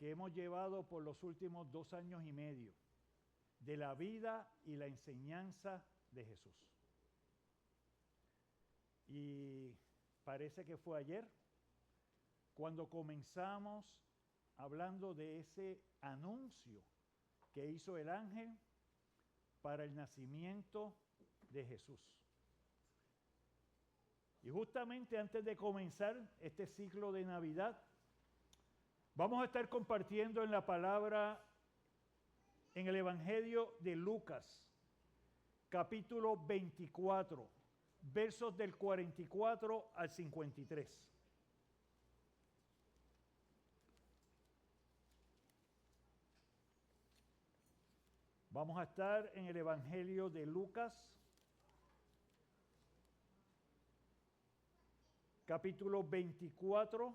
que hemos llevado por los últimos 2 años y medio de la vida y la enseñanza de Jesús. Y parece que fue ayer cuando comenzamos hablando de ese anuncio que hizo el ángel para el nacimiento de Jesús. Y justamente antes de comenzar este ciclo de Navidad, vamos a estar compartiendo en la palabra en el Evangelio de Lucas, capítulo 24, versos del 44 al 53. Vamos a estar en el Evangelio de Lucas, capítulo 24,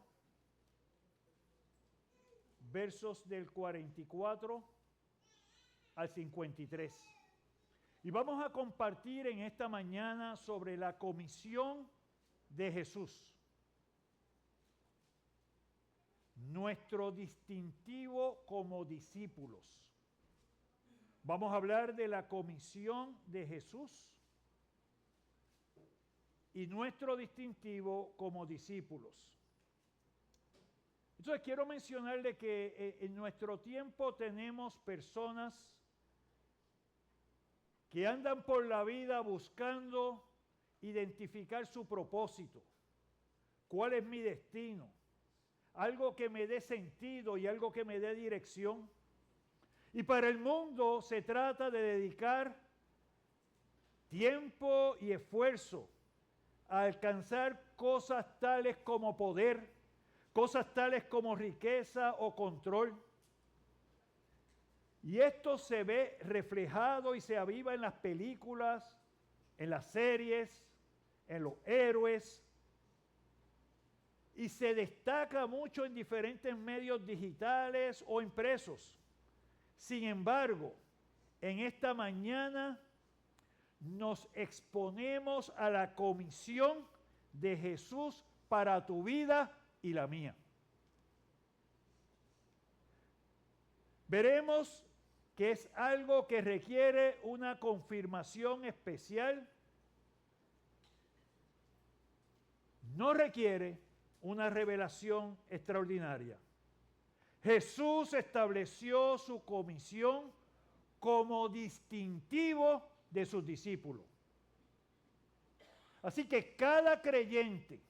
versos del 44 al 53. Y vamos a compartir en esta mañana sobre la comisión de Jesús. Nuestro distintivo como discípulos. Vamos a hablar de la comisión de Jesús y nuestro distintivo como discípulos. Entonces quiero mencionarle que en nuestro tiempo tenemos personas que andan por la vida buscando identificar su propósito. ¿Cuál es mi destino? Algo que me dé sentido y algo que me dé dirección. Y para el mundo se trata de dedicar tiempo y esfuerzo a alcanzar cosas tales como poder, cosas tales como riqueza o control. Y esto se ve reflejado y se aviva en las películas, en las series, en los héroes. Y se destaca mucho en diferentes medios digitales o impresos. Sin embargo, en esta mañana nos exponemos a la comisión de Jesús para tu vida y la mía. Veremos que es algo que requiere una confirmación especial. No requiere una revelación extraordinaria. Jesús estableció su comisión como distintivo de sus discípulos. Así que cada creyente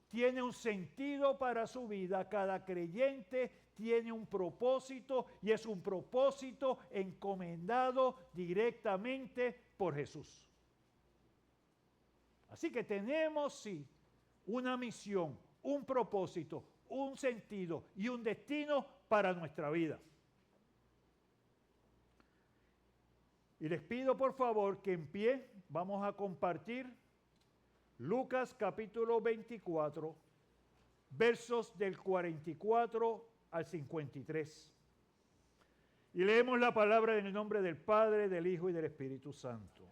tiene un sentido para su vida, cada creyente tiene un propósito y es un propósito encomendado directamente por Jesús. Así que tenemos, sí, una misión, un propósito, un sentido y un destino para nuestra vida. Y les pido por favor que en pie vamos a compartir Lucas capítulo 24, versos del 44 al 53. Y leemos la palabra en el nombre del Padre, del Hijo y del Espíritu Santo.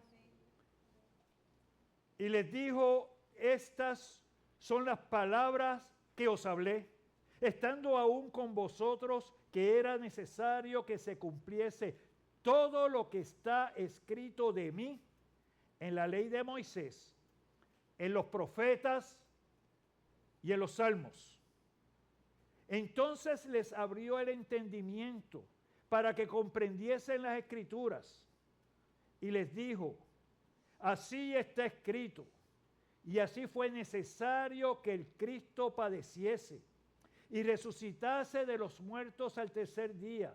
Y les dijo, estas son las palabras que os hablé, estando aún con vosotros, que era necesario que se cumpliese todo lo que está escrito de mí en la ley de Moisés, en los profetas y en los salmos. Entonces les abrió el entendimiento para que comprendiesen las escrituras y les dijo, así está escrito, y así fue necesario que el Cristo padeciese y resucitase de los muertos al tercer día,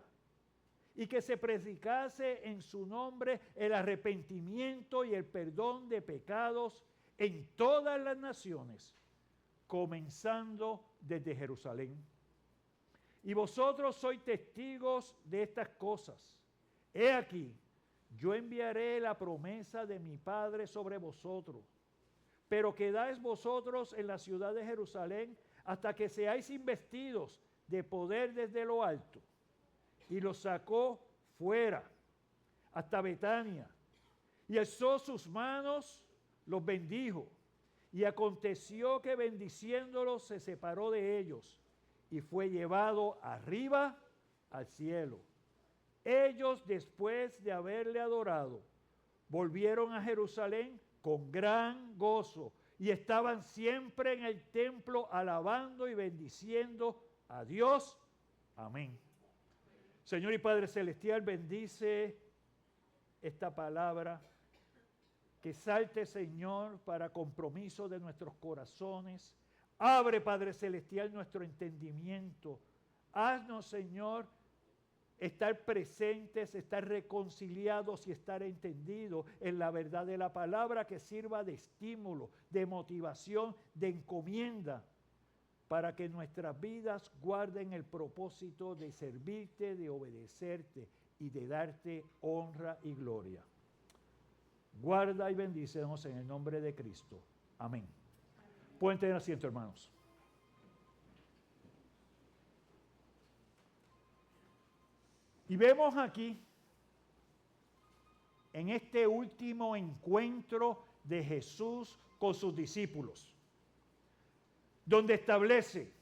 y que se predicase en su nombre el arrepentimiento y el perdón de pecados en todas las naciones, comenzando desde Jerusalén. Y vosotros sois testigos de estas cosas. He aquí, yo enviaré la promesa de mi Padre sobre vosotros, pero quedáis vosotros en la ciudad de Jerusalén hasta que seáis investidos de poder desde lo alto. Y los sacó fuera hasta Betania, y alzó sus manos, los bendijo, y aconteció que bendiciéndolos se separó de ellos, y fue llevado arriba al cielo. Ellos, después de haberle adorado, volvieron a Jerusalén con gran gozo y estaban siempre en el templo alabando y bendiciendo a Dios. Amén. Señor y Padre Celestial, bendice esta palabra, que salte, Señor, para compromiso de nuestros corazones. Abre, Padre Celestial, nuestro entendimiento. Haznos, Señor, estar presentes, estar reconciliados y estar entendidos en la verdad de la palabra, que sirva de estímulo, de motivación, de encomienda, para que nuestras vidas guarden el propósito de servirte, de obedecerte y de darte honra y gloria. Guarda y bendícenos en el nombre de Cristo. Amén. Pueden tener asiento, hermanos. Y vemos aquí, en este último encuentro de Jesús con sus discípulos, donde establece,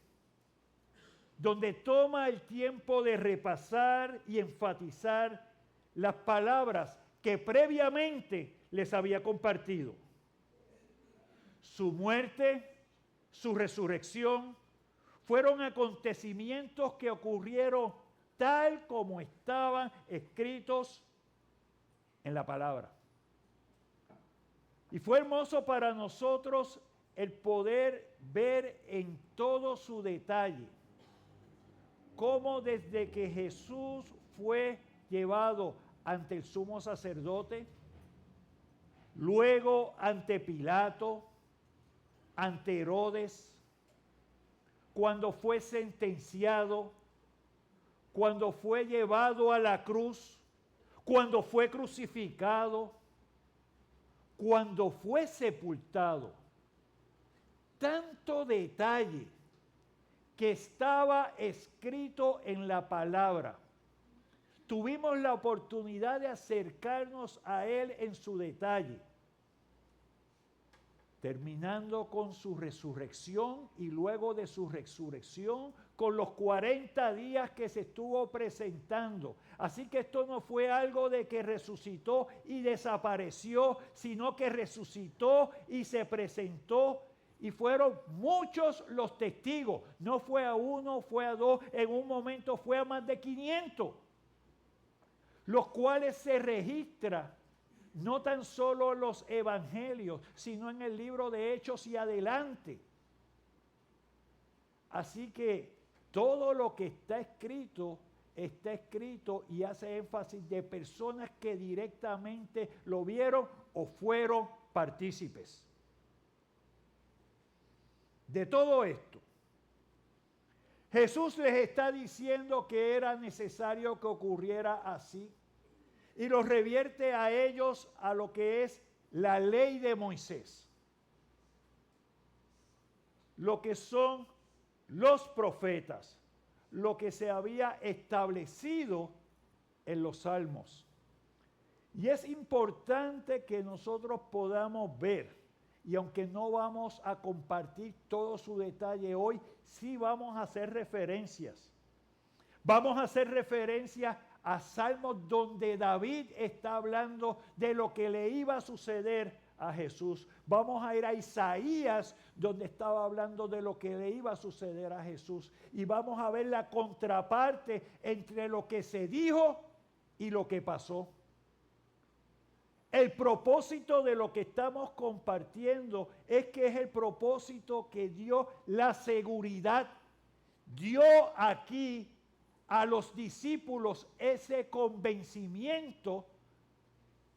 donde toma el tiempo de repasar y enfatizar las palabras que previamente les había compartido. Su muerte, su resurrección, fueron acontecimientos que ocurrieron tal como estaban escritos en la palabra. Y fue hermoso para nosotros el poder ver en todo su detalle cómo desde que Jesús fue llevado ante el sumo sacerdote, luego ante Pilato, ante Herodes, cuando fue sentenciado, cuando fue llevado a la cruz, cuando fue crucificado, cuando fue sepultado. Tanto detalle que estaba escrito en la palabra. Tuvimos la oportunidad de acercarnos a él en su detalle, terminando con su resurrección y luego de su resurrección con los 40 días que se estuvo presentando. Así que esto no fue algo de que resucitó y desapareció, sino que resucitó y se presentó. Y fueron muchos los testigos. No fue a uno, fue a dos, en un momento fue a más de 500. Los cuales se registra no tan solo en los evangelios, sino en el libro de Hechos y adelante. Así que todo lo que está escrito y hace énfasis de personas que directamente lo vieron o fueron partícipes. De todo esto, Jesús les está diciendo que era necesario que ocurriera así y los revierte a ellos a lo que es la ley de Moisés, lo que son los profetas, lo que se había establecido en los salmos. Y es importante que nosotros podamos ver, y aunque no vamos a compartir todo su detalle hoy, sí vamos a hacer referencias. Vamos a hacer referencias a salmos donde David está hablando de lo que le iba a suceder a Jesús. Vamos a ir a Isaías, donde estaba hablando de lo que le iba a suceder a Jesús. Y vamos a ver la contraparte entre lo que se dijo y lo que pasó. El propósito de lo que estamos compartiendo es que es el propósito que dio la seguridad. Dio aquí a los discípulos ese convencimiento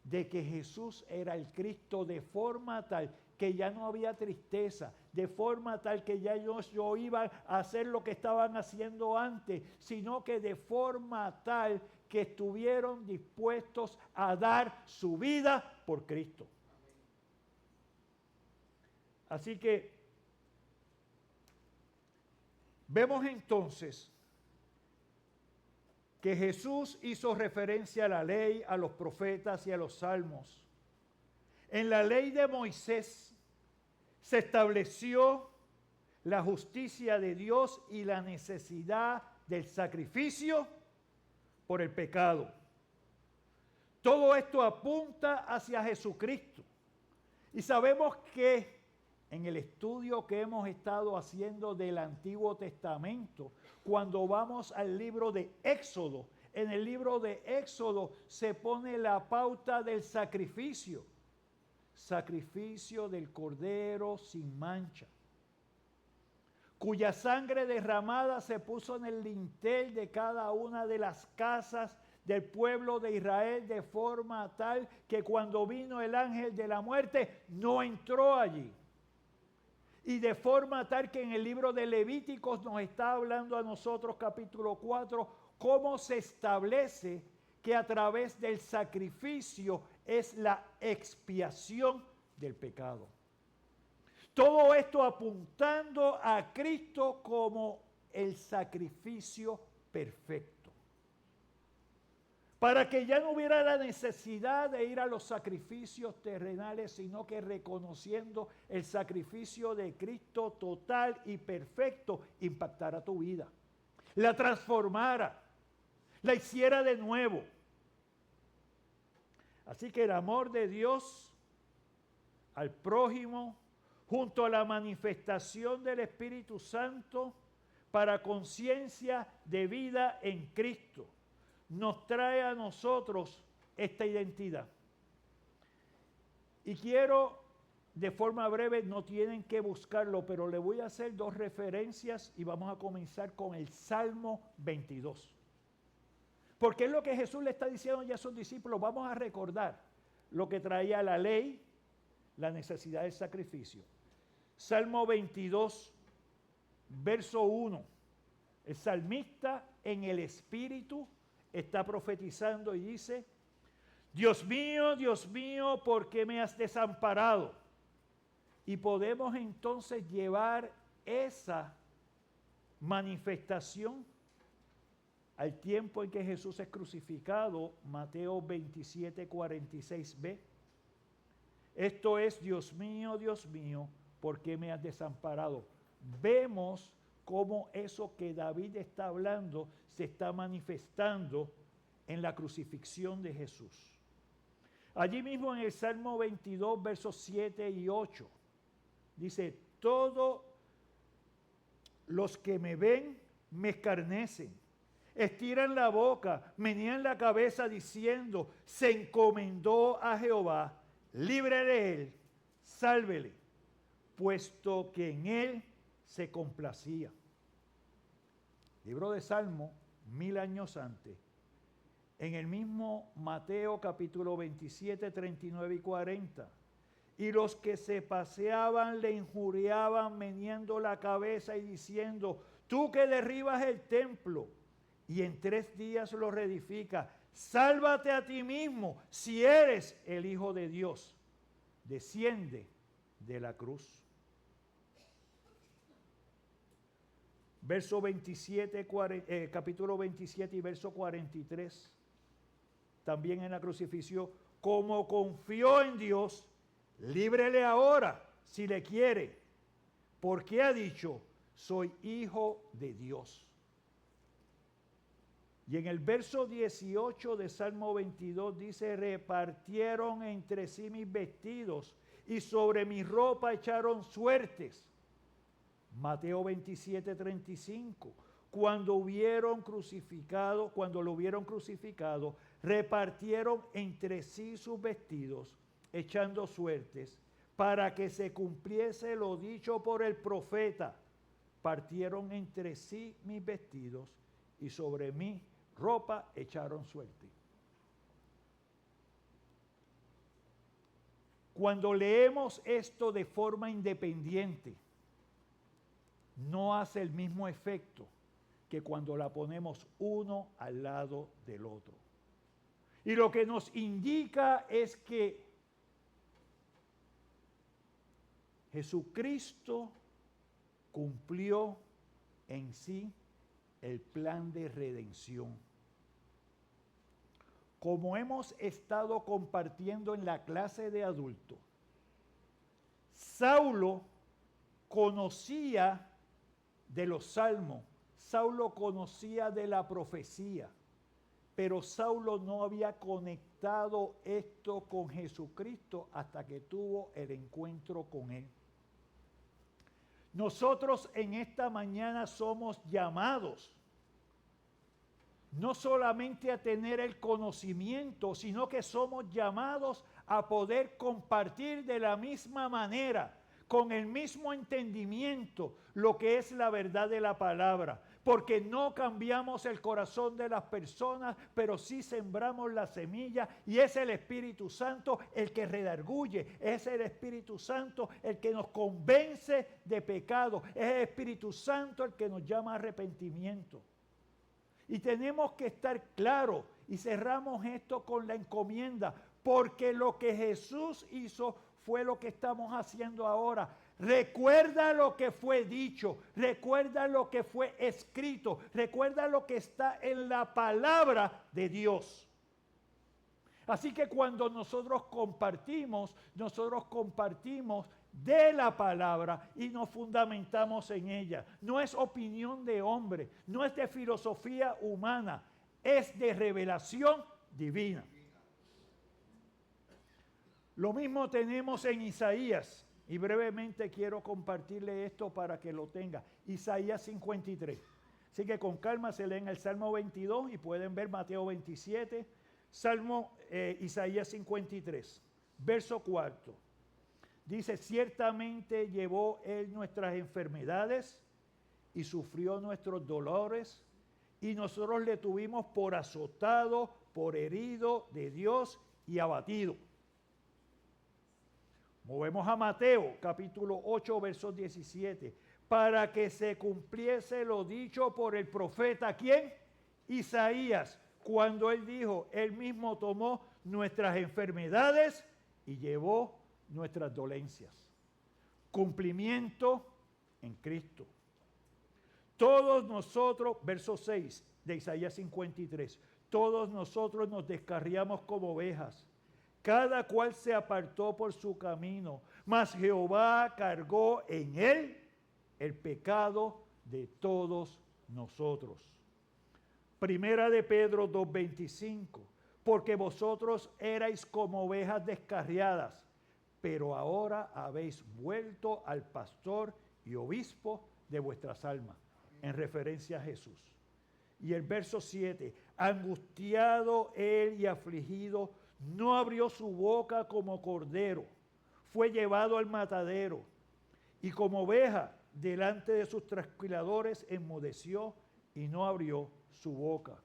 de que Jesús era el Cristo, de forma tal que ya no había tristeza, de forma tal que ya ellos no iban a hacer lo que estaban haciendo antes, sino que de forma tal que estuvieron dispuestos a dar su vida por Cristo. Así que vemos entonces que Jesús hizo referencia a la ley, a los profetas y a los salmos. En la ley de Moisés se estableció la justicia de Dios y la necesidad del sacrificio por el pecado. Todo esto apunta hacia Jesucristo. Y sabemos que en el estudio que hemos estado haciendo del Antiguo Testamento, cuando vamos al libro de Éxodo, en el libro de Éxodo se pone la pauta del sacrificio. Sacrificio del Cordero sin mancha, cuya sangre derramada se puso en el lintel de cada una de las casas del pueblo de Israel, de forma tal que cuando vino el ángel de la muerte no entró allí. Y de forma tal que en el libro de Levíticos nos está hablando a nosotros, capítulo 4, cómo se establece que a través del sacrificio es la expiación del pecado. Todo esto apuntando a Cristo como el sacrificio perfecto. Para que ya no hubiera la necesidad de ir a los sacrificios terrenales, sino que reconociendo el sacrificio de Cristo total y perfecto, impactara tu vida, la transformara, la hiciera de nuevo. Así que el amor de Dios al prójimo, junto a la manifestación del Espíritu Santo para conciencia de vida en Cristo, nos trae a nosotros esta identidad. Y quiero, de forma breve, no tienen que buscarlo, pero le voy a hacer dos referencias y vamos a comenzar con el Salmo 22. Porque es lo que Jesús le está diciendo ya a sus discípulos. Vamos a recordar lo que traía la ley, la necesidad del sacrificio. Salmo 22, verso 1. El salmista en el Espíritu está profetizando y dice: Dios mío, ¿por qué me has desamparado? Y podemos entonces llevar esa manifestación al tiempo en que Jesús es crucificado, Mateo 27, 46b. Esto es: Dios mío, ¿por qué me has desamparado? Vemos cómo eso que David está hablando se está manifestando en la crucifixión de Jesús. Allí mismo en el Salmo 22, versos 7 y 8, dice: todos los que me ven me escarnecen, estiran la boca, menean la cabeza diciendo: se encomendó a Jehová, libre de él, sálvele, puesto que en él se complacía. Libro de Salmo, 1000 años antes. En el mismo Mateo capítulo 27, 39 y 40. Y los que se paseaban le injuriaban meneando la cabeza y diciendo: tú que derribas el templo y en 3 días lo reedificas, sálvate a ti mismo si eres el Hijo de Dios. Desciende de la cruz. Verso 27, capítulo 27 y verso 43. También en la crucifixión: como confió en Dios, líbrele ahora si le quiere, porque ha dicho: soy hijo de Dios. Y en el verso 18 de Salmo 22 dice: repartieron entre sí mis vestidos y sobre mi ropa echaron suertes. Mateo 27, 35. Cuando lo hubieron crucificado, repartieron entre sí sus vestidos, echando suertes, para que se cumpliese lo dicho por el profeta: partieron entre sí mis vestidos y sobre mi ropa echaron suerte. Cuando leemos esto de forma independiente, no hace el mismo efecto que cuando la ponemos uno al lado del otro. Y lo que nos indica es que Jesucristo cumplió en sí el plan de redención. Como hemos estado compartiendo en la clase de adultos, Saulo conocía de los salmos, Saulo conocía de la profecía, pero Saulo no había conectado esto con Jesucristo hasta que tuvo el encuentro con él. Nosotros en esta mañana somos llamados no solamente a tener el conocimiento, sino que somos llamados a poder compartir de la misma manera, con el mismo entendimiento, lo que es la verdad de la palabra. Porque no cambiamos el corazón de las personas, pero sí sembramos la semilla, y es el Espíritu Santo el que redarguye, es el Espíritu Santo el que nos convence de pecado, es el Espíritu Santo el que nos llama a arrepentimiento. Y tenemos que estar claros, y cerramos esto con la encomienda, porque lo que Jesús hizo fue lo que estamos haciendo ahora. Recuerda lo que fue dicho, recuerda lo que fue escrito, recuerda lo que está en la palabra de Dios. Así que cuando nosotros compartimos de la palabra y nos fundamentamos en ella. No es opinión de hombre, no es de filosofía humana, es de revelación divina. Lo mismo tenemos en Isaías, y brevemente quiero compartirle esto para que lo tenga. Isaías 53. Así que con calma se leen el Salmo 22 y pueden ver Mateo 27, Isaías 53, verso 4. Dice, ciertamente llevó él nuestras enfermedades y sufrió nuestros dolores, y nosotros le tuvimos por azotado, por herido de Dios y abatido. Movemos a Mateo, capítulo 8, verso 17. Para que se cumpliese lo dicho por el profeta, ¿quién? Isaías, cuando él dijo, él mismo tomó nuestras enfermedades y llevó nuestras dolencias. Cumplimiento en Cristo. Todos nosotros, verso 6 de Isaías 53, todos nosotros nos descarriamos como ovejas, cada cual se apartó por su camino, mas Jehová cargó en él el pecado de todos nosotros. Primera de Pedro 2:25, porque vosotros erais como ovejas descarriadas, pero ahora habéis vuelto al pastor y obispo de vuestras almas, en referencia a Jesús. Y el verso 7, angustiado él y afligido, no abrió su boca como cordero, fue llevado al matadero, y como oveja delante de sus trasquiladores enmudeció y no abrió su boca.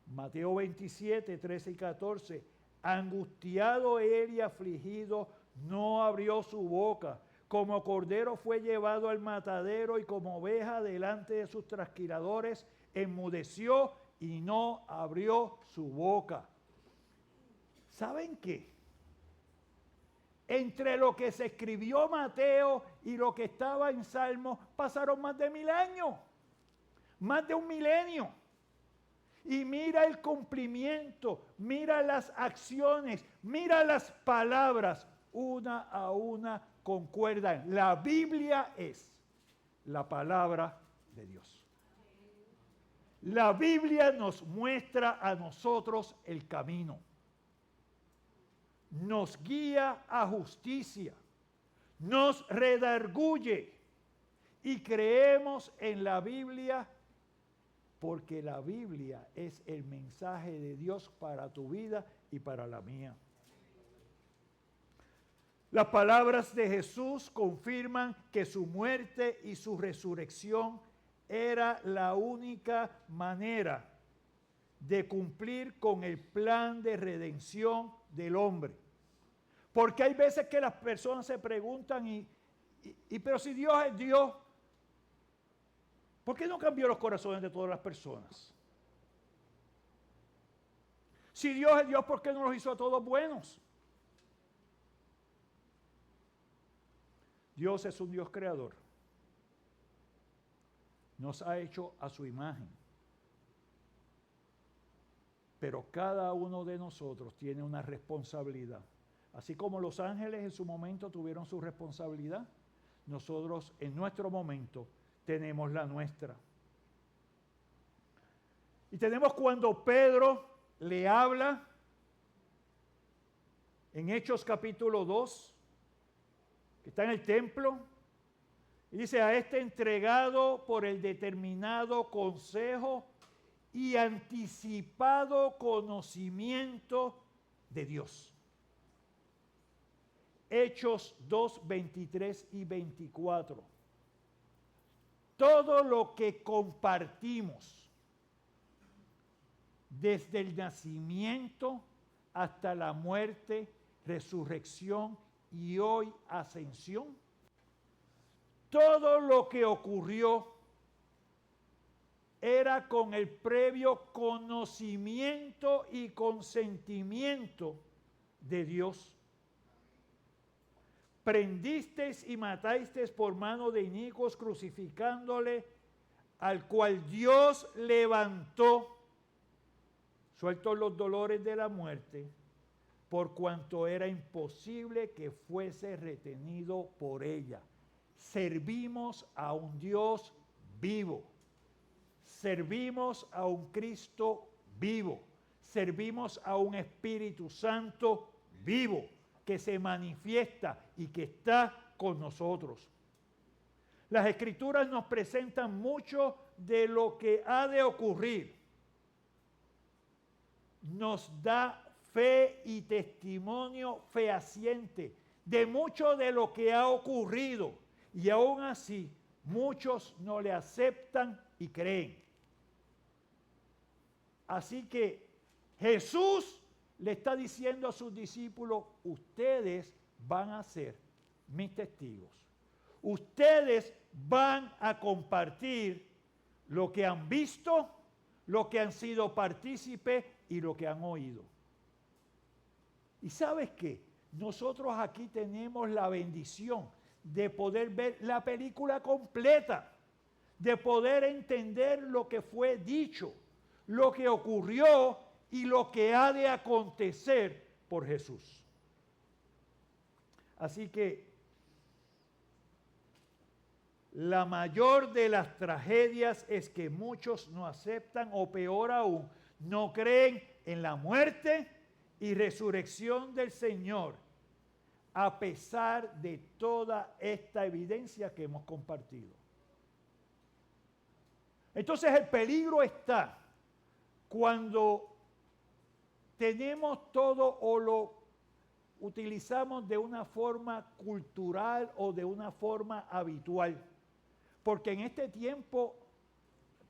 Mateo 27, 13 y 14, angustiado él y afligido, no abrió su boca. Como cordero fue llevado al matadero, y como oveja delante de sus trasquiladores enmudeció y no abrió su boca. ¿Saben qué? Entre lo que se escribió Mateo y lo que estaba en Salmos pasaron más de 1000 años, más de 1 milenio. Y mira el cumplimiento, mira las acciones, mira las palabras, una a una concuerdan. La Biblia es la palabra de Dios. La Biblia nos muestra a nosotros el camino. Nos guía a justicia, nos redarguye, y creemos en la Biblia porque la Biblia es el mensaje de Dios para tu vida y para la mía. Las palabras de Jesús confirman que su muerte y su resurrección era la única manera de cumplir con el plan de redención del hombre. Porque hay veces que las personas se preguntan, pero si Dios es Dios, ¿por qué no cambió los corazones de todas las personas? Si Dios es Dios, ¿por qué no los hizo a todos buenos? Dios es un Dios creador. Nos ha hecho a su imagen. Pero cada uno de nosotros tiene una responsabilidad. Así como los ángeles en su momento tuvieron su responsabilidad, nosotros en nuestro momento tenemos la nuestra. Y tenemos cuando Pedro le habla en Hechos capítulo 2, que está en el templo, y dice: a este entregado por el determinado consejo y anticipado conocimiento de Dios. Hechos 2, 23 y 24. Todo lo que compartimos desde el nacimiento hasta la muerte, resurrección y hoy ascensión, todo lo que ocurrió era con el previo conocimiento y consentimiento de Dios. Prendisteis y matasteis por mano de inicuos, crucificándole, al cual Dios levantó, sueltos los dolores de la muerte, por cuanto era imposible que fuese retenido por ella. Servimos a un Dios vivo. Servimos a un Cristo vivo. Servimos a un Espíritu Santo vivo, que se manifiesta y que está con nosotros. Las Escrituras nos presentan mucho de lo que ha de ocurrir. Nos da fe y testimonio fehaciente de mucho de lo que ha ocurrido, y aún así muchos no le aceptan y creen. Así que Jesús le está diciendo a sus discípulos: ustedes van a ser mis testigos. Ustedes van a compartir lo que han visto, lo que han sido partícipes y lo que han oído. ¿Y sabes qué? Nosotros aquí tenemos la bendición de poder ver la película completa, de poder entender lo que fue dicho, lo que ocurrió y lo que ha de acontecer por Jesús. Así que la mayor de las tragedias es que muchos no aceptan, o peor aún, no creen en la muerte y resurrección del Señor, a pesar de toda esta evidencia que hemos compartido. Entonces el peligro está cuando tenemos todo o lo utilizamos de una forma cultural o de una forma habitual. Porque en este tiempo,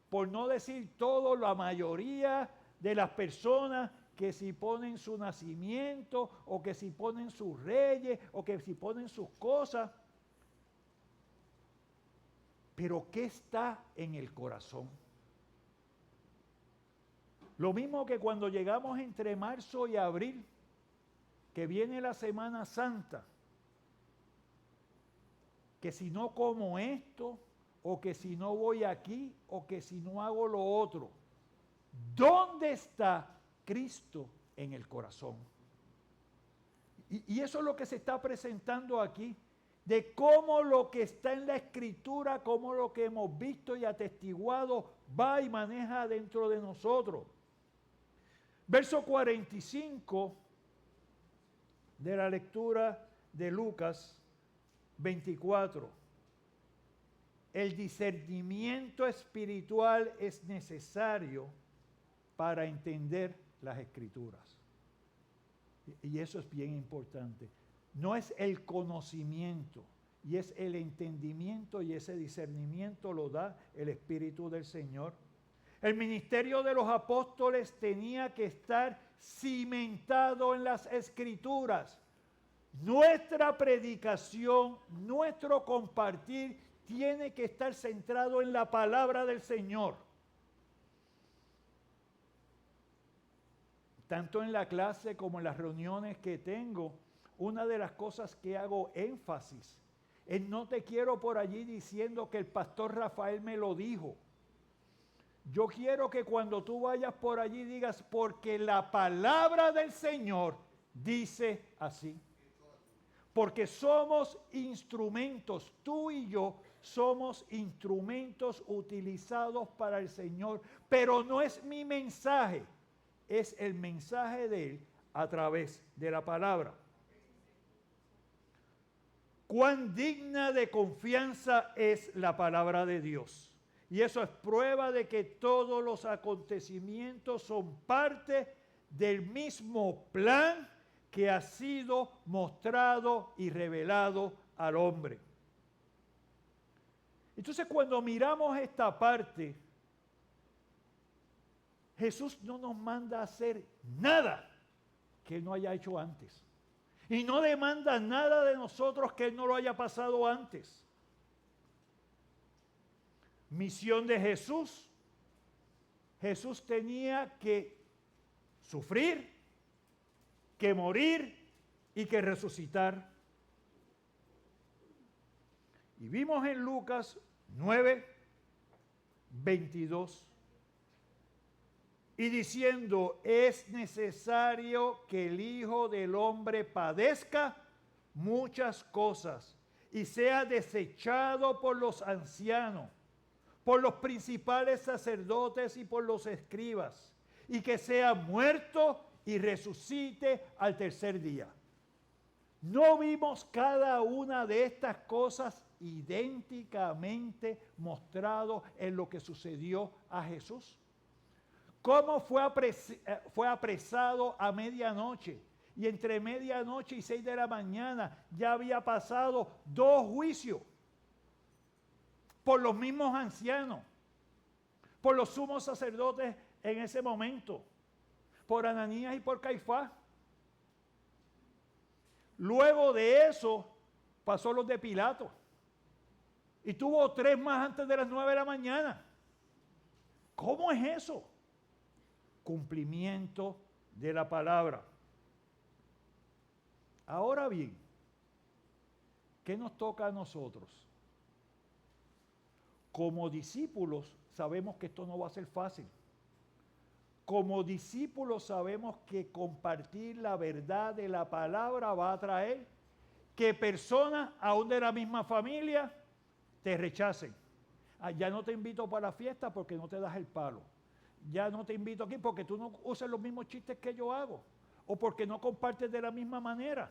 por no decir todo, la mayoría de las personas que si ponen su nacimiento, o que si ponen sus reyes, o que si ponen sus cosas. Pero ¿qué está en el corazón? Lo mismo que cuando llegamos entre marzo y abril, que viene la Semana Santa, que si no como esto, o que si no voy aquí, o que si no hago lo otro. ¿Dónde está Cristo en el corazón? Y eso es lo que se está presentando aquí, de cómo lo que está en la Escritura, cómo lo que hemos visto y atestiguado va y maneja dentro de nosotros. Verso 45 de la lectura de Lucas 24. El discernimiento espiritual es necesario para entender las Escrituras. Y eso es bien importante. No es el conocimiento, y es el entendimiento, y ese discernimiento lo da el Espíritu del Señor. El ministerio de los apóstoles tenía que estar cimentado en las Escrituras. Nuestra predicación, nuestro compartir, tiene que estar centrado en la palabra del Señor. Tanto en la clase como en las reuniones que tengo, una de las cosas que hago énfasis es: no te quiero por allí diciendo que el pastor Rafael me lo dijo. Yo quiero que cuando tú vayas por allí digas: porque la palabra del Señor dice así. Porque somos instrumentos, tú y yo somos instrumentos utilizados para el Señor, pero no es mi mensaje, es el mensaje de Él a través de la palabra. Cuán digna de confianza es la palabra de Dios. Y eso es prueba de que todos los acontecimientos son parte del mismo plan que ha sido mostrado y revelado al hombre. Entonces, cuando miramos esta parte, Jesús no nos manda a hacer nada que Él no haya hecho antes. Y no demanda nada de nosotros que Él no lo haya pasado antes. Misión de Jesús. Jesús tenía que sufrir, que morir y que resucitar. Y vimos en Lucas 9, 22. Y diciendo, es necesario que el Hijo del Hombre padezca muchas cosas y sea desechado por los ancianos, por los principales sacerdotes y por los escribas, y que sea muerto y resucite al tercer día. ¿No vimos cada una de estas cosas idénticamente mostrado en lo que sucedió a Jesús? ¿Cómo fue apresado a medianoche? Y entre medianoche y 6 de la mañana ya había pasado 2 juicios por los mismos ancianos, por los sumos sacerdotes en ese momento, por Ananías y por Caifás. Luego de eso pasó los de Pilato y tuvo 3 más antes de las 9 de la mañana. ¿Cómo es eso? Cumplimiento de la palabra. Ahora bien, ¿qué nos toca a nosotros? Como discípulos sabemos que esto no va a ser fácil. Como discípulos sabemos que compartir la verdad de la palabra va a traer que personas, aún de la misma familia, te rechacen. Ya no te invito para la fiesta porque no te das el palo. Ya no te invito aquí porque tú no usas los mismos chistes que yo hago. O porque no compartes de la misma manera.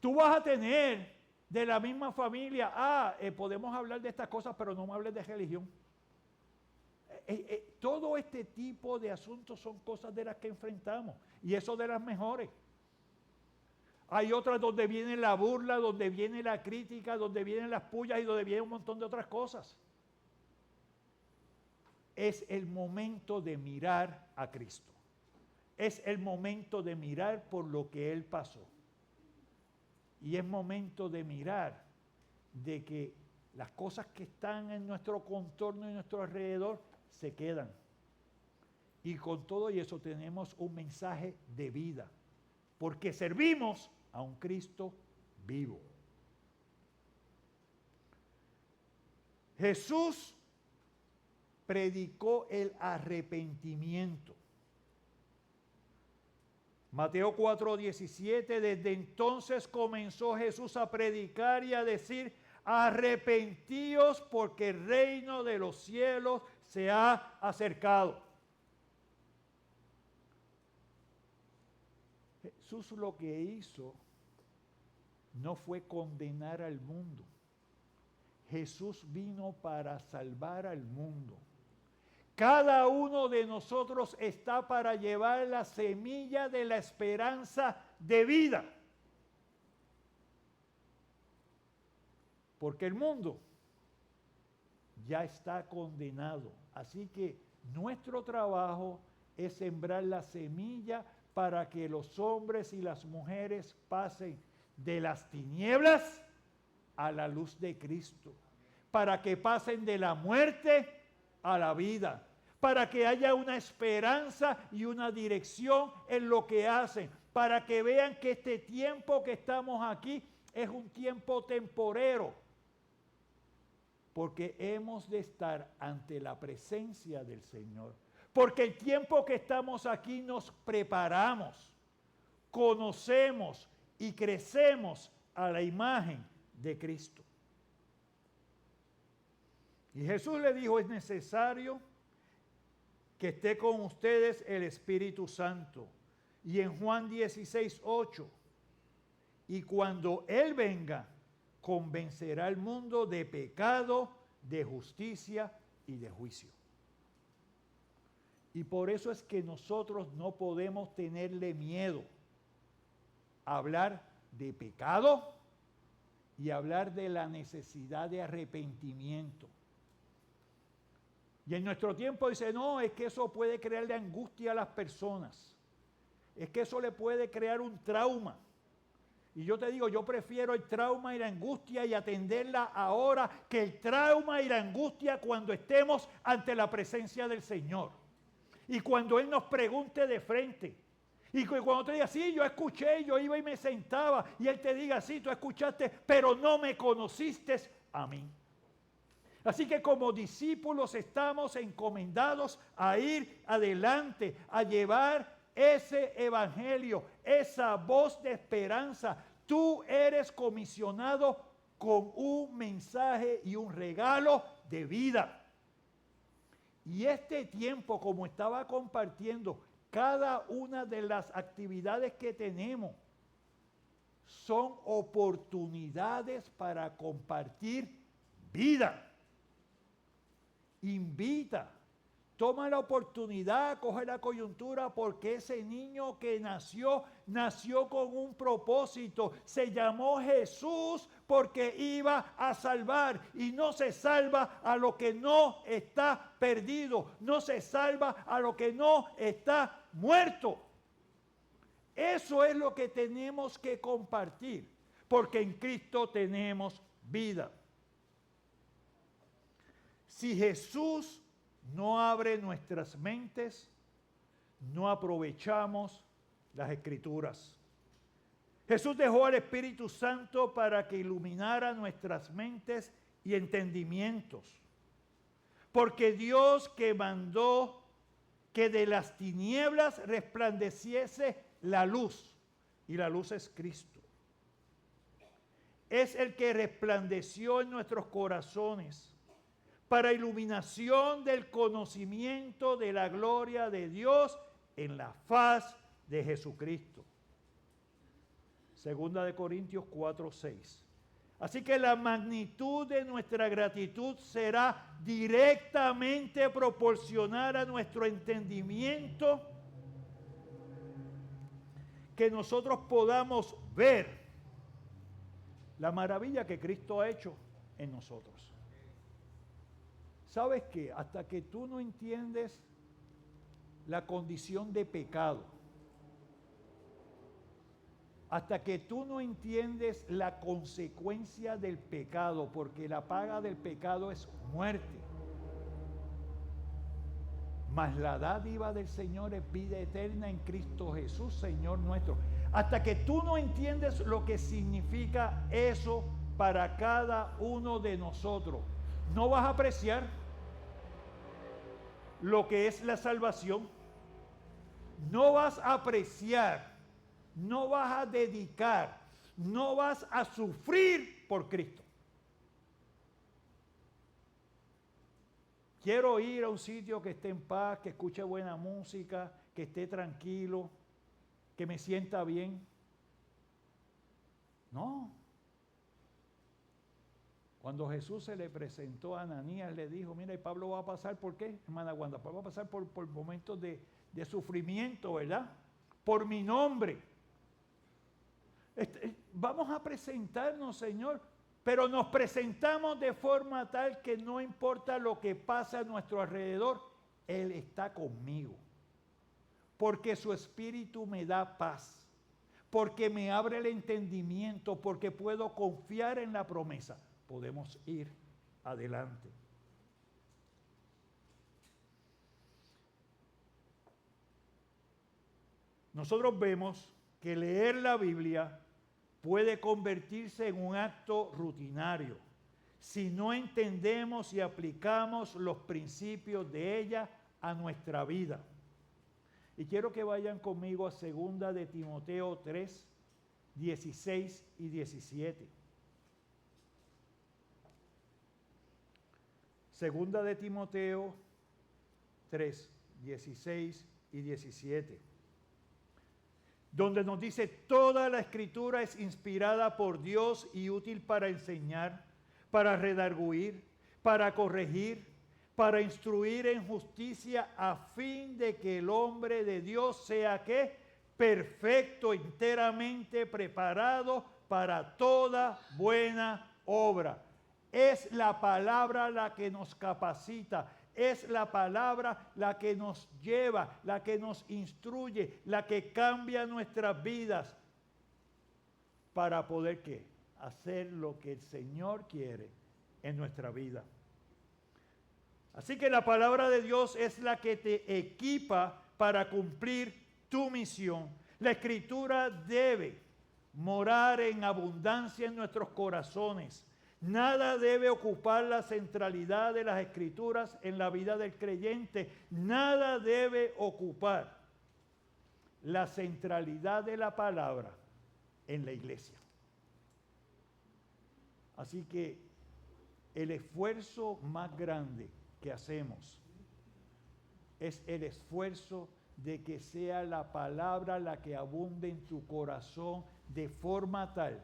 Tú vas a tener de la misma familia, podemos hablar de estas cosas, pero no me hables de religión. Todo este tipo de asuntos son cosas de las que enfrentamos. Y eso de las mejores. Hay otras donde viene la burla, donde viene la crítica, donde vienen las pullas y donde viene un montón de otras cosas. Es el momento de mirar a Cristo. Es el momento de mirar por lo que Él pasó. Y es momento de mirar de que las cosas que están en nuestro contorno y en nuestro alrededor se quedan. Y con todo y eso tenemos un mensaje de vida. Porque servimos a un Cristo vivo. Jesús predicó el arrepentimiento. Mateo 4:17, desde entonces comenzó Jesús a predicar y a decir, arrepentíos porque el reino de los cielos se ha acercado. Jesús lo que hizo no fue condenar al mundo. Jesús vino para salvar al mundo. Cada uno de nosotros está para llevar la semilla de la esperanza de vida. Porque el mundo ya está condenado. Así que nuestro trabajo es sembrar la semilla para que los hombres y las mujeres pasen de las tinieblas a la luz de Cristo. Para que pasen de la muerte a la vida. Para que haya una esperanza y una dirección en lo que hacen. Para que vean que este tiempo que estamos aquí es un tiempo temporero. Porque hemos de estar ante la presencia del Señor. Porque el tiempo que estamos aquí nos preparamos, conocemos y crecemos a la imagen de Cristo. Y Jesús le dijo, es necesario que esté con ustedes el Espíritu Santo. Y en Juan 16:8, y cuando Él venga, convencerá al mundo de pecado, de justicia y de juicio. Y por eso es que nosotros no podemos tenerle miedo a hablar de pecado y hablar de la necesidad de arrepentimiento. Y en nuestro tiempo dice, no, es que eso puede crearle angustia a las personas. Es que eso le puede crear un trauma. Y yo te digo, yo prefiero el trauma y la angustia y atenderla ahora que el trauma y la angustia cuando estemos ante la presencia del Señor. Y cuando Él nos pregunte de frente. Y cuando te diga, sí, yo escuché, yo iba y me sentaba. Y Él te diga, sí, tú escuchaste, pero no me conociste a mí. Así que como discípulos estamos encomendados a ir adelante, a llevar ese evangelio, esa voz de esperanza. Tú eres comisionado con un mensaje y un regalo de vida. Y este tiempo, como estaba compartiendo, cada una de las actividades que tenemos son oportunidades para compartir vida. Invita, toma la oportunidad, coge la coyuntura, porque ese niño que nació con un propósito. Se llamó Jesús porque iba a salvar, y no se salva a lo que no está perdido, no se salva a lo que no está muerto. Eso es lo que tenemos que compartir, porque en Cristo tenemos vida. Si Jesús no abre nuestras mentes, no aprovechamos las Escrituras. Jesús dejó al Espíritu Santo para que iluminara nuestras mentes y entendimientos. Porque Dios que mandó que de las tinieblas resplandeciese la luz, y la luz es Cristo. Es el que resplandeció en nuestros corazones para iluminación del conocimiento de la gloria de Dios en la faz de Jesucristo. Segunda de Corintios 4:6. Así que la magnitud de nuestra gratitud será directamente proporcional a nuestro entendimiento, que nosotros podamos ver la maravilla que Cristo ha hecho en nosotros. ¿Sabes qué? Hasta que tú no entiendes la condición de pecado, hasta que tú no entiendes la consecuencia del pecado, porque la paga del pecado es muerte, mas la dádiva del Señor es vida eterna en Cristo Jesús, Señor nuestro. Hasta que tú no entiendes lo que significa eso para cada uno de nosotros, no vas a apreciar lo que es la salvación, no vas a apreciar, no vas a dedicar, no vas a sufrir por Cristo. Quiero ir a un sitio que esté en paz, que escuche buena música, que esté tranquilo, que me sienta bien. No. Cuando Jesús se le presentó a Ananías, le dijo, mira, y Pablo va a pasar, ¿por qué, hermana Wanda? Pablo va a pasar por momentos de sufrimiento, ¿verdad? Por mi nombre. Vamos a presentarnos, Señor, pero nos presentamos de forma tal que no importa lo que pasa a nuestro alrededor, Él está conmigo. Porque su Espíritu me da paz, porque me abre el entendimiento, porque puedo confiar en la promesa. Podemos ir adelante. Nosotros vemos que leer la Biblia puede convertirse en un acto rutinario si no entendemos y aplicamos los principios de ella a nuestra vida. Y quiero que vayan conmigo a 2 de Timoteo 3, 16 y 17. Segunda de Timoteo 3, 16 y 17. Donde nos dice, toda la escritura es inspirada por Dios y útil para enseñar, para redarguir, para corregir, para instruir en justicia, a fin de que el hombre de Dios sea ¿qué? Perfecto, enteramente preparado para toda buena obra. Es la palabra la que nos capacita. Es la palabra la que nos lleva, la que nos instruye, la que cambia nuestras vidas para poder ¿qué? Hacer lo que el Señor quiere en nuestra vida. Así que la palabra de Dios es la que te equipa para cumplir tu misión. La Escritura debe morar en abundancia en nuestros corazones. Nada debe ocupar la centralidad de las Escrituras en la vida del creyente. Nada debe ocupar la centralidad de la palabra en la iglesia. Así que el esfuerzo más grande que hacemos es el esfuerzo de que sea la palabra la que abunde en tu corazón de forma tal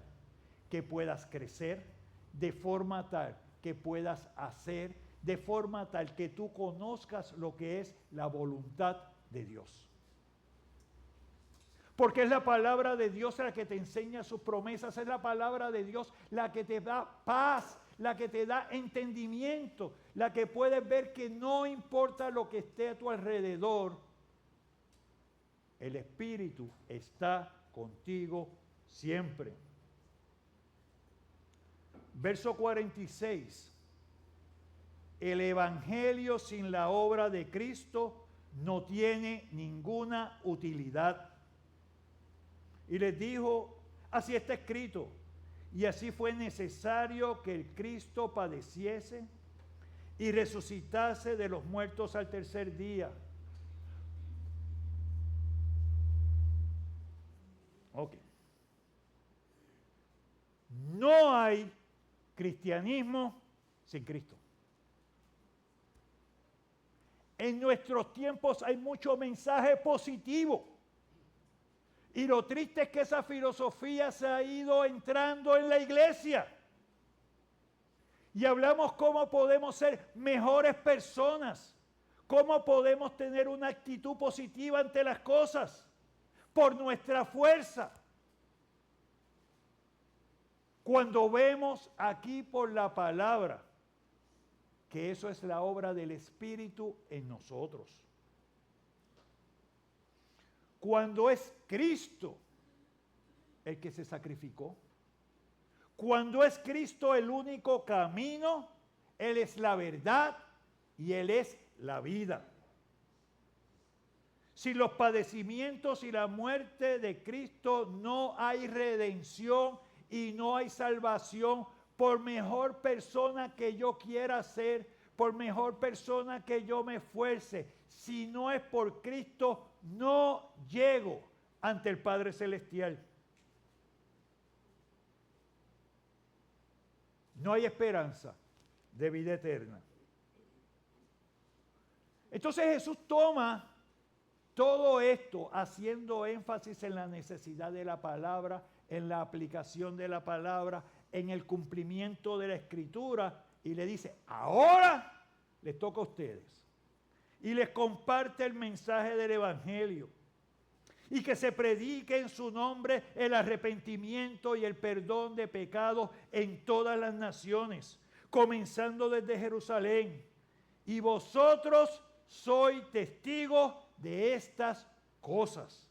que puedas crecer, de forma tal que puedas hacer, de forma tal que tú conozcas lo que es la voluntad de Dios. Porque es la palabra de Dios la que te enseña sus promesas, es la palabra de Dios la que te da paz, la que te da entendimiento, la que puedes ver que no importa lo que esté a tu alrededor, el Espíritu está contigo siempre. Verso 46. El Evangelio sin la obra de Cristo no tiene ninguna utilidad. Y les dijo, así está escrito, y así fue necesario que el Cristo padeciese y resucitase de los muertos al tercer día. Ok. No hay cristianismo sin Cristo. En nuestros tiempos hay mucho mensaje positivo. Y lo triste es que esa filosofía se ha ido entrando en la iglesia. Y hablamos cómo podemos ser mejores personas, cómo podemos tener una actitud positiva ante las cosas, por nuestra fuerza. Cuando vemos aquí por la palabra que eso es la obra del Espíritu en nosotros. Cuando es Cristo el que se sacrificó, cuando es Cristo el único camino, Él es la verdad y Él es la vida. Sin los padecimientos y la muerte de Cristo no hay redención y no hay salvación. Por mejor persona que yo quiera ser, por mejor persona que yo me esfuerce, si no es por Cristo, no llego ante el Padre Celestial. No hay esperanza de vida eterna. Entonces Jesús toma todo esto haciendo énfasis en la necesidad de la palabra, en la aplicación de la palabra, en el cumplimiento de la Escritura, y le dice, ahora les toca a ustedes. Y les comparte el mensaje del Evangelio. Y que se predique en su nombre el arrepentimiento y el perdón de pecados en todas las naciones, comenzando desde Jerusalén. Y vosotros sois testigos de estas cosas.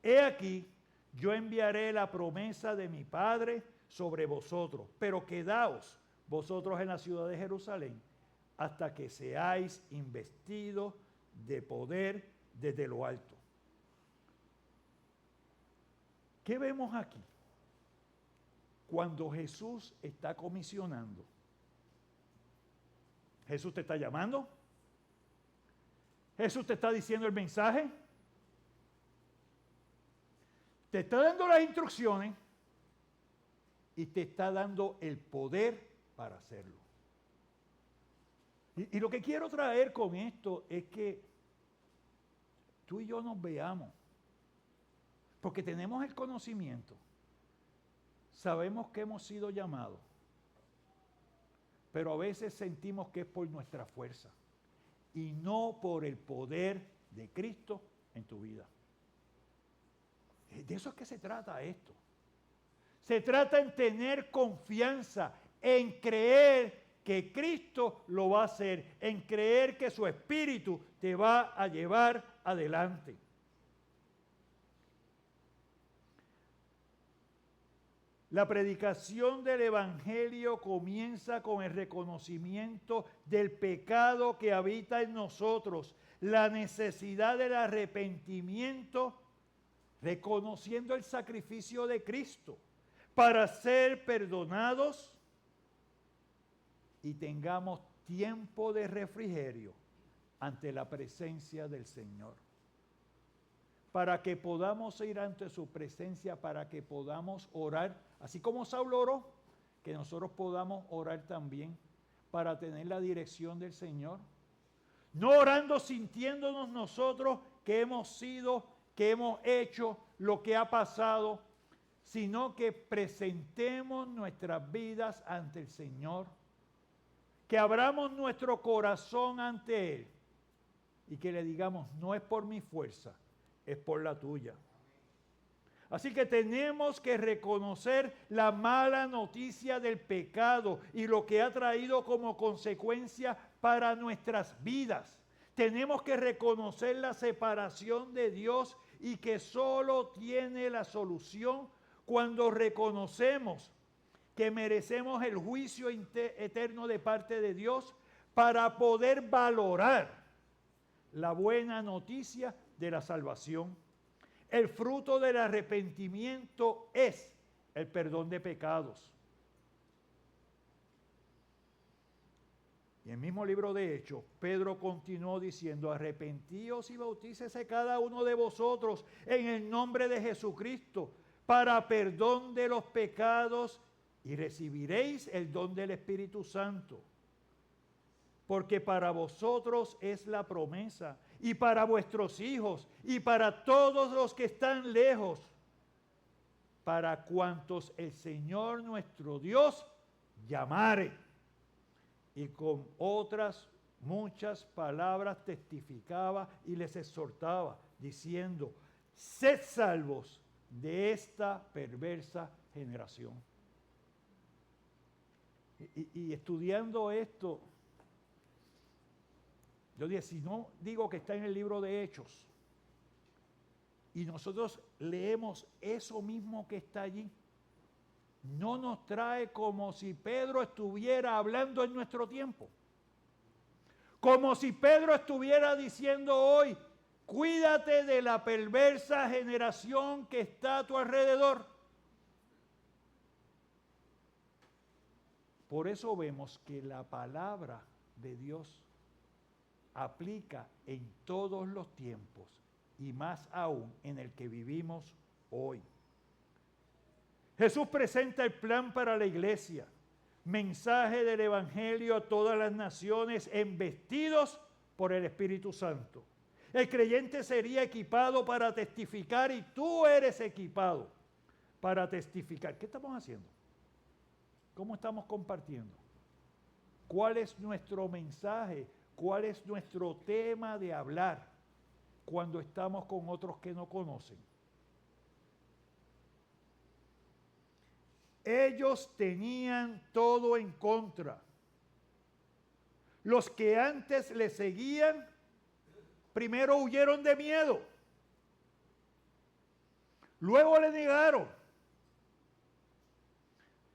He aquí, yo enviaré la promesa de mi Padre sobre vosotros, pero quedaos vosotros en la ciudad de Jerusalén hasta que seáis investidos de poder desde lo alto. ¿Qué vemos aquí? Cuando Jesús está comisionando, Jesús te está llamando, Jesús te está diciendo el mensaje, te está dando las instrucciones y te está dando el poder para hacerlo. Y lo que quiero traer con esto es que tú y yo nos veamos, porque tenemos el conocimiento, sabemos que hemos sido llamados, pero a veces sentimos que es por nuestra fuerza y no por el poder de Cristo en tu vida. De eso es que se trata esto. Se trata en tener confianza, en creer que Cristo lo va a hacer, en creer que su Espíritu te va a llevar adelante. La predicación del Evangelio comienza con el reconocimiento del pecado que habita en nosotros, la necesidad del arrepentimiento, reconociendo el sacrificio de Cristo para ser perdonados y tengamos tiempo de refrigerio ante la presencia del Señor. Para que podamos ir ante su presencia, para que podamos orar, así como Saulo oró, que nosotros podamos orar también para tener la dirección del Señor. No orando sintiéndonos nosotros que hemos sido, que hemos hecho lo que ha pasado, sino que presentemos nuestras vidas ante el Señor, que abramos nuestro corazón ante Él y que le digamos, no es por mi fuerza, es por la tuya. Así que tenemos que reconocer la mala noticia del pecado y lo que ha traído como consecuencia para nuestras vidas. Tenemos que reconocer la separación de Dios y que solo tiene la solución cuando reconocemos que merecemos el juicio eterno de parte de Dios para poder valorar la buena noticia de la salvación. El fruto del arrepentimiento es el perdón de pecados. Y en el mismo libro de Hechos, Pedro continuó diciendo, arrepentíos y bautícese cada uno de vosotros en el nombre de Jesucristo para perdón de los pecados y recibiréis el don del Espíritu Santo. Porque para vosotros es la promesa, y para vuestros hijos, y para todos los que están lejos, para cuantos el Señor nuestro Dios llamare. Y con otras muchas palabras testificaba y les exhortaba, diciendo, sed salvos de esta perversa generación. Y estudiando esto, yo dije, si no digo que está en el libro de Hechos, y nosotros leemos eso mismo que está allí, no nos trae como si Pedro estuviera hablando en nuestro tiempo. Como si Pedro estuviera diciendo hoy, cuídate de la perversa generación que está a tu alrededor. Por eso vemos que la palabra de Dios aplica en todos los tiempos y más aún en el que vivimos hoy. Jesús presenta el plan para la iglesia, mensaje del Evangelio a todas las naciones embestidos por el Espíritu Santo. El creyente sería equipado para testificar y tú eres equipado para testificar. ¿Qué estamos haciendo? ¿Cómo estamos compartiendo? ¿Cuál es nuestro mensaje? ¿Cuál es nuestro tema de hablar cuando estamos con otros que no conocen? Ellos tenían todo en contra. Los que antes le seguían, primero huyeron de miedo. Luego le negaron.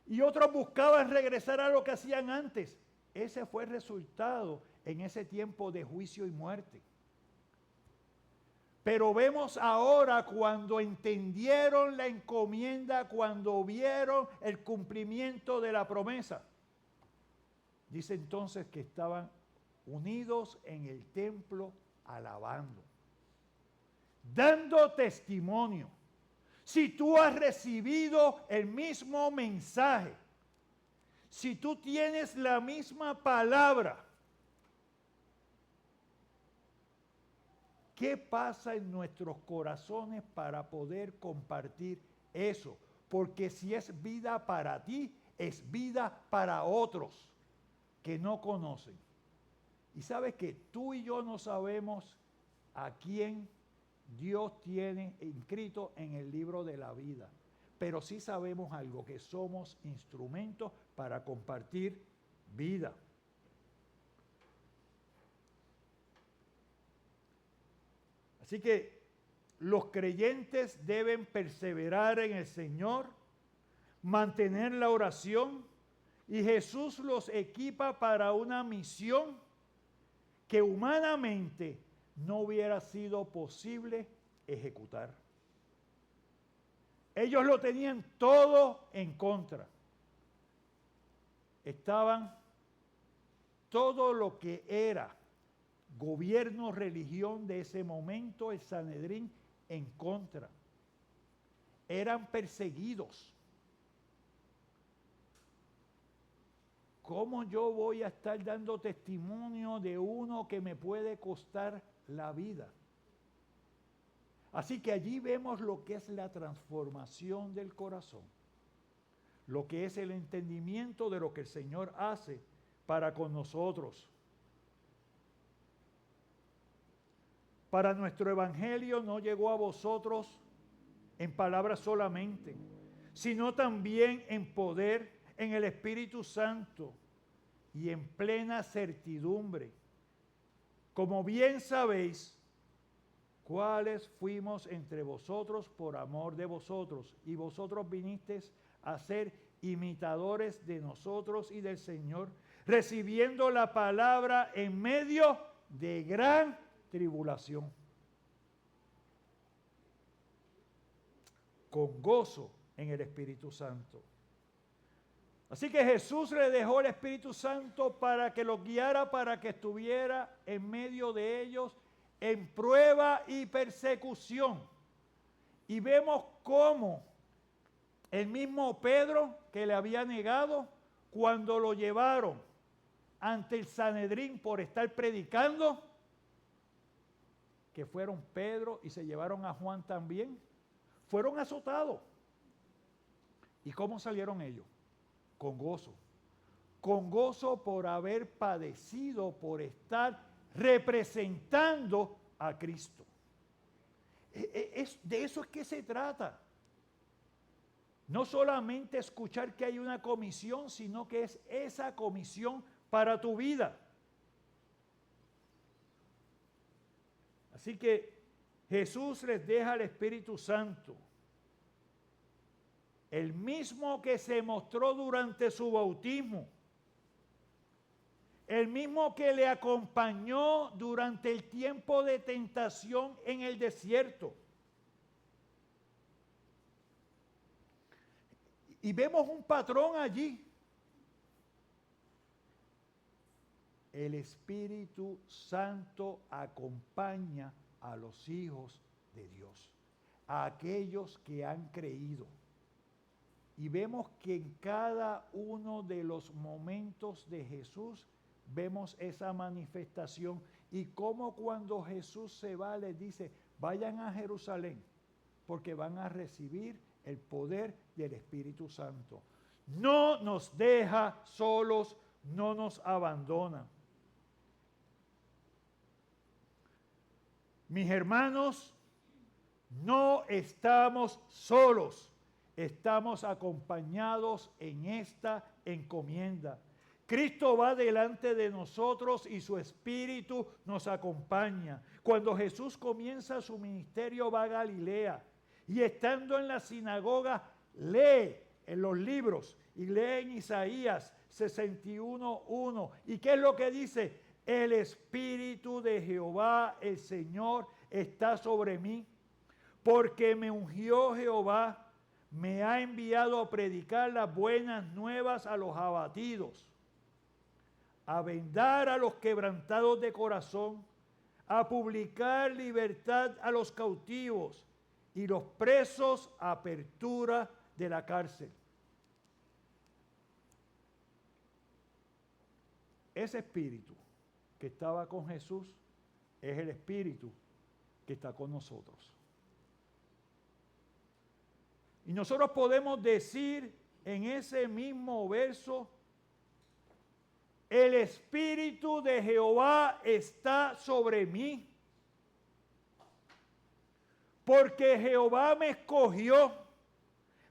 Y otros buscaban regresar a lo que hacían antes. Ese fue el resultado en ese tiempo de juicio y muerte. Pero vemos ahora cuando entendieron la encomienda, cuando vieron el cumplimiento de la promesa. Dice entonces que estaban unidos en el templo alabando, dando testimonio. Si tú has recibido el mismo mensaje, si tú tienes la misma palabra, ¿Qué pasa en nuestros corazones para poder compartir eso? Porque si es vida para ti, es vida para otros que no conocen. Y sabes que tú y yo no sabemos a quién Dios tiene inscrito en el libro de la vida, pero sí sabemos algo, que somos instrumentos para compartir vida. Así que los creyentes deben perseverar en el Señor, mantener la oración, y Jesús los equipa para una misión que humanamente no hubiera sido posible ejecutar. Ellos lo tenían todo en contra. Estaban todo lo que era gobierno, religión de ese momento, el Sanedrín, en contra. Eran perseguidos. ¿Cómo yo voy a estar dando testimonio de uno que me puede costar la vida? Así que allí vemos lo que es la transformación del corazón, lo que es el entendimiento de lo que el Señor hace para con nosotros. Para nuestro evangelio no llegó a vosotros en palabras solamente, sino también en poder, en el Espíritu Santo y en plena certidumbre. Como bien sabéis, cuáles fuimos entre vosotros por amor de vosotros, y vosotros vinisteis a ser imitadores de nosotros y del Señor, recibiendo la palabra en medio de gran tribulación, con gozo en el Espíritu Santo. Así que Jesús le dejó el Espíritu Santo para que los guiara, para que estuviera en medio de ellos en prueba y persecución. Y vemos cómo el mismo Pedro, que le había negado, cuando lo llevaron ante el Sanedrín por estar predicando, que fueron Pedro y se llevaron a Juan también, fueron azotados. ¿Y cómo salieron ellos? Con gozo por haber padecido, por estar representando a Cristo. De eso es que se trata. No solamente escuchar que hay una comisión, sino que es esa comisión para tu vida. Así que Jesús les deja el Espíritu Santo, el mismo que se mostró durante su bautismo, el mismo que le acompañó durante el tiempo de tentación en el desierto. Y vemos un patrón allí. El Espíritu Santo acompaña a los hijos de Dios, a aquellos que han creído. Y vemos que en cada uno de los momentos de Jesús vemos esa manifestación, y cómo cuando Jesús se va les dice: vayan a Jerusalén porque van a recibir el poder del Espíritu Santo. No nos deja solos, no nos abandona. Mis hermanos, no estamos solos, estamos acompañados en esta encomienda. Cristo va delante de nosotros y su Espíritu nos acompaña. Cuando Jesús comienza su ministerio va a Galilea, y estando en la sinagoga lee en los libros y lee en Isaías 61:1. ¿Y qué es lo que dice? El Espíritu de Jehová, el Señor, está sobre mí, porque me ungió Jehová, me ha enviado a predicar las buenas nuevas a los abatidos, a vendar a los quebrantados de corazón, a publicar libertad a los cautivos y los presos apertura de la cárcel. Ese espíritu que estaba con Jesús es el espíritu que está con nosotros. Y nosotros podemos decir en ese mismo verso, el Espíritu de Jehová está sobre mí, porque Jehová me escogió,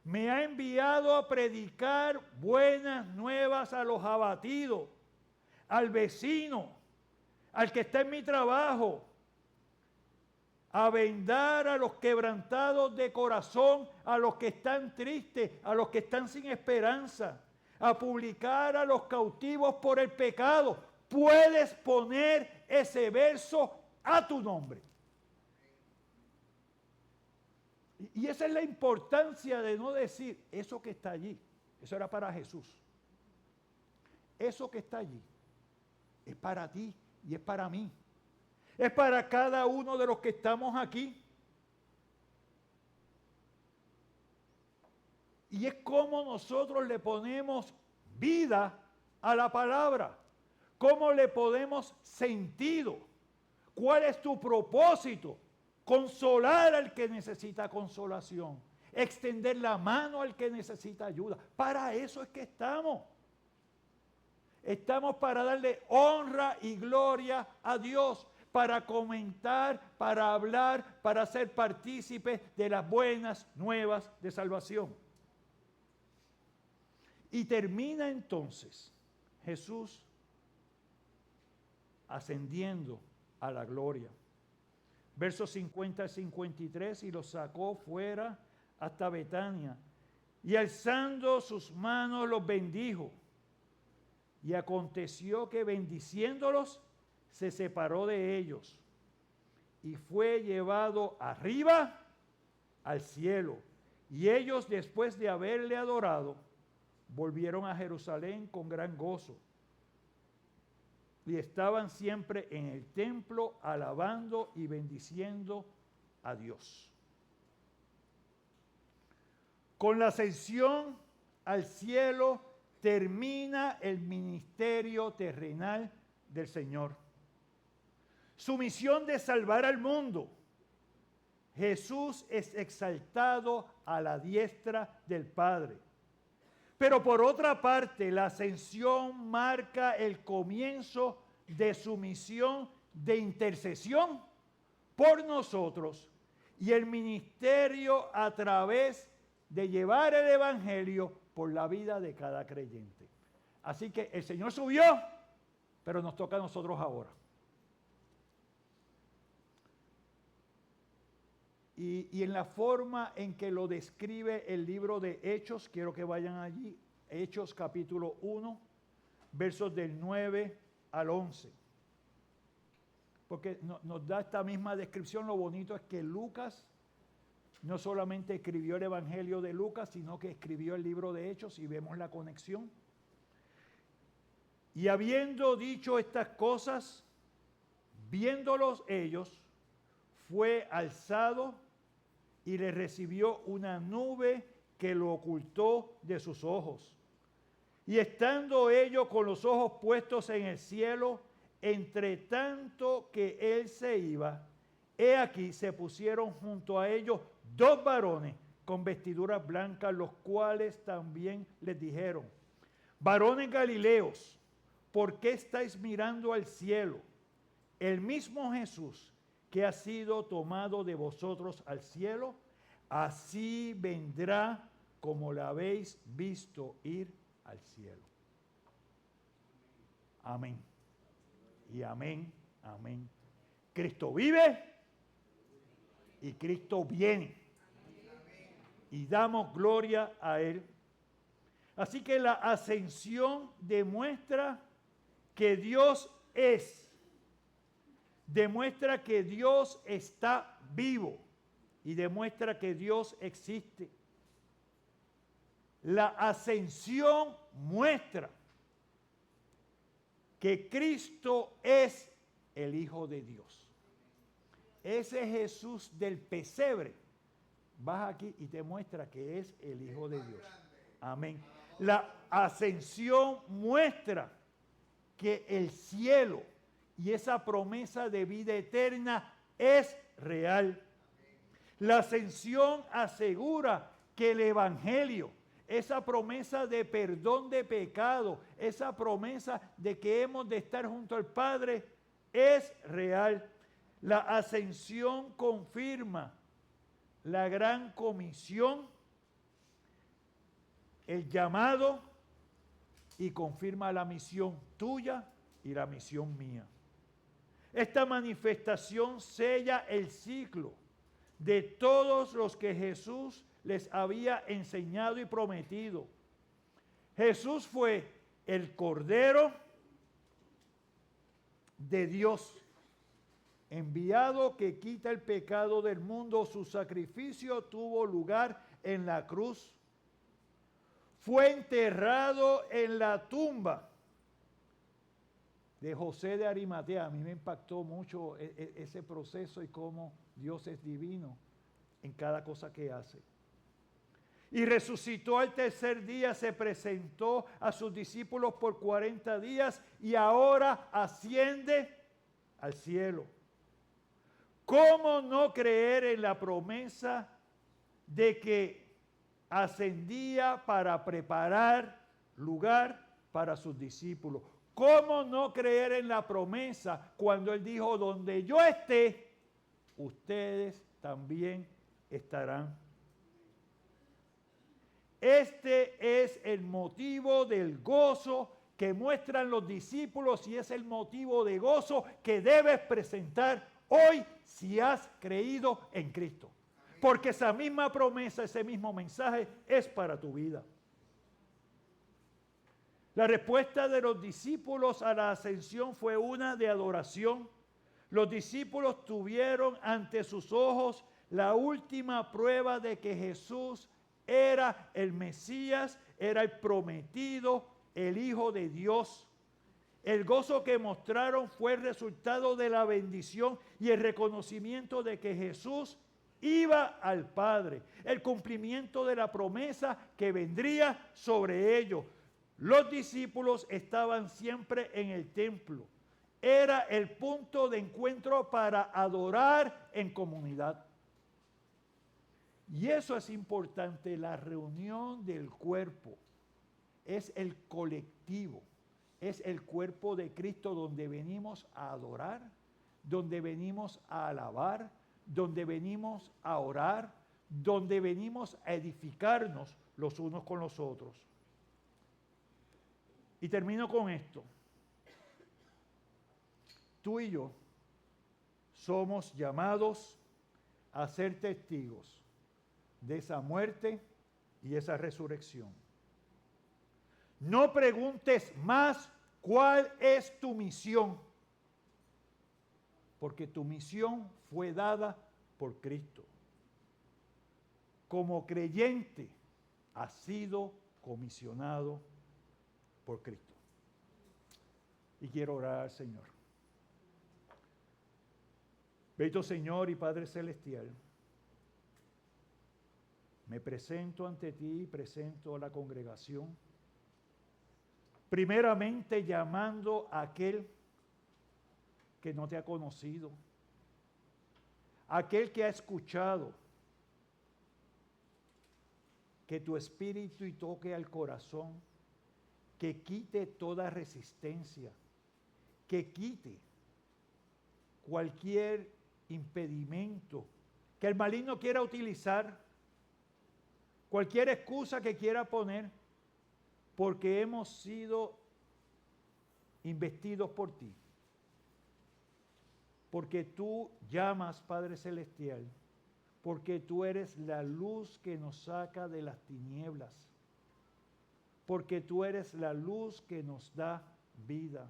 me ha enviado a predicar buenas nuevas a los abatidos, al vecino, al que está en mi trabajo, a vendar a los quebrantados de corazón, a los que están tristes, a los que están sin esperanza, a publicar a los cautivos por el pecado. Puedes poner ese verso a tu nombre. Y esa es la importancia de no decir eso que está allí. Eso era para Jesús. Eso que está allí es para ti y es para mí. Es para cada uno de los que estamos aquí. Y es como nosotros le ponemos vida a la palabra. ¿Cómo le ponemos sentido? ¿Cuál es tu propósito? Consolar al que necesita consolación. Extender la mano al que necesita ayuda. Para eso es que estamos. Estamos para darle honra y gloria a Dios, para comentar, para hablar, para ser partícipes de las buenas nuevas de salvación. Y termina entonces Jesús ascendiendo a la gloria. Versos 50 al 53, y los sacó fuera hasta Betania, y alzando sus manos los bendijo. Y aconteció que bendiciéndolos, se separó de ellos, y fue llevado arriba al cielo. Y ellos, después de haberle adorado, volvieron a Jerusalén con gran gozo. Y estaban siempre en el templo alabando y bendiciendo a Dios. Con la ascensión al cielo termina el ministerio terrenal del Señor. Su misión de salvar al mundo. Jesús es exaltado a la diestra del Padre. Pero por otra parte, la ascensión marca el comienzo de su misión de intercesión por nosotros y el ministerio a través de llevar el evangelio por la vida de cada creyente. Así que el Señor subió, pero nos toca a nosotros ahora. Y en la forma en que lo describe el libro de Hechos, quiero que vayan allí, Hechos capítulo 1, versos del 9 al 11. Porque nos da esta misma descripción. Lo bonito es que Lucas no solamente escribió el Evangelio de Lucas, sino que escribió el libro de Hechos, y vemos la conexión. Y habiendo dicho estas cosas, viéndolos ellos, fue alzado y le recibió una nube que lo ocultó de sus ojos. Y estando ellos con los ojos puestos en el cielo, entre tanto que él se iba, he aquí se pusieron junto a ellos dos varones con vestiduras blancas, los cuales también les dijeron: varones galileos, ¿por qué estáis mirando al cielo? El mismo Jesús que ha sido tomado de vosotros al cielo, así vendrá como la habéis visto ir al cielo. Amén. Y amén, amén. Cristo vive y Cristo viene. Y damos gloria a Él. Así que la ascensión demuestra que Dios es. Demuestra que Dios está vivo y demuestra que Dios existe. La ascensión muestra que Cristo es el Hijo de Dios. Ese Jesús del pesebre, vas aquí y te muestra que es el Hijo de Dios. Amén. La ascensión muestra que el cielo y esa promesa de vida eterna es real. La ascensión asegura que el Evangelio, esa promesa de perdón de pecado, esa promesa de que hemos de estar junto al Padre, es real. La ascensión confirma la gran comisión, el llamado, y confirma la misión tuya y la misión mía. Esta manifestación sella el ciclo de todos los que Jesús les había enseñado y prometido. Jesús fue el Cordero de Dios, enviado que quita el pecado del mundo. Su sacrificio tuvo lugar en la cruz. Fue enterrado en la tumba de José de Arimatea. A mí me impactó mucho ese proceso y cómo Dios es divino en cada cosa que hace. Y resucitó al tercer día, se presentó a sus discípulos por 40 días y ahora asciende al cielo. ¿Cómo no creer en la promesa de que ascendía para preparar lugar para sus discípulos? ¿Cómo no creer en la promesa cuando Él dijo, donde yo esté, ustedes también estarán? Este es el motivo del gozo que muestran los discípulos y es el motivo de gozo que debes presentar hoy si has creído en Cristo. Porque esa misma promesa, ese mismo mensaje es para tu vida. La respuesta de los discípulos a la ascensión fue una de adoración. Los discípulos tuvieron ante sus ojos la última prueba de que Jesús era el Mesías, era el prometido, el Hijo de Dios. El gozo que mostraron fue el resultado de la bendición y el reconocimiento de que Jesús iba al Padre, el cumplimiento de la promesa que vendría sobre ellos. Los discípulos estaban siempre en el templo. Era el punto de encuentro para adorar en comunidad. Y eso es importante, la reunión del cuerpo es el colectivo, es el cuerpo de Cristo donde venimos a adorar, donde venimos a alabar, donde venimos a orar, donde venimos a edificarnos los unos con los otros. Y termino con esto. Tú y yo somos llamados a ser testigos de esa muerte y esa resurrección. No preguntes más cuál es tu misión, porque tu misión fue dada por Cristo. Como creyente, has sido comisionado por Cristo. Y quiero orar al Señor. Bendito Señor y Padre Celestial, me presento ante ti y presento a la congregación, primeramente llamando a aquel que no te ha conocido, aquel que ha escuchado, que tu espíritu y toque al corazón, que quite toda resistencia, que quite cualquier impedimento que el maligno quiera utilizar, cualquier excusa que quiera poner, porque hemos sido investidos por ti. Porque tú llamas, Padre Celestial, porque tú eres la luz que nos saca de las tinieblas, porque tú eres la luz que nos da vida,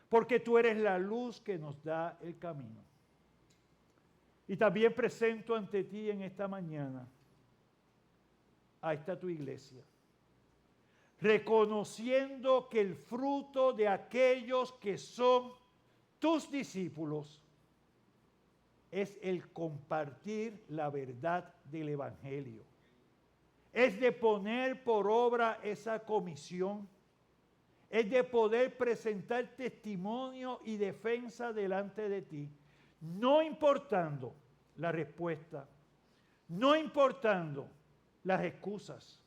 porque tú eres la luz que nos da el camino. Y también presento ante ti en esta mañana a esta tu iglesia, reconociendo que el fruto de aquellos que son tus discípulos es el compartir la verdad del Evangelio. Es de poner por obra esa comisión. Es de poder presentar testimonio y defensa delante de ti, no importando la respuesta, no importando las excusas,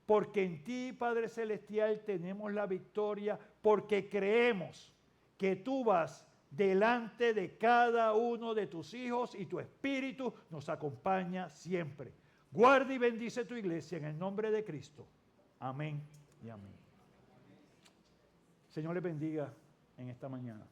porque en ti, Padre Celestial, tenemos la victoria, porque creemos que tú vas delante de cada uno de tus hijos y tu Espíritu nos acompaña siempre. Guarda y bendice tu iglesia en el nombre de Cristo. Amén y amén. Señor les bendiga en esta mañana.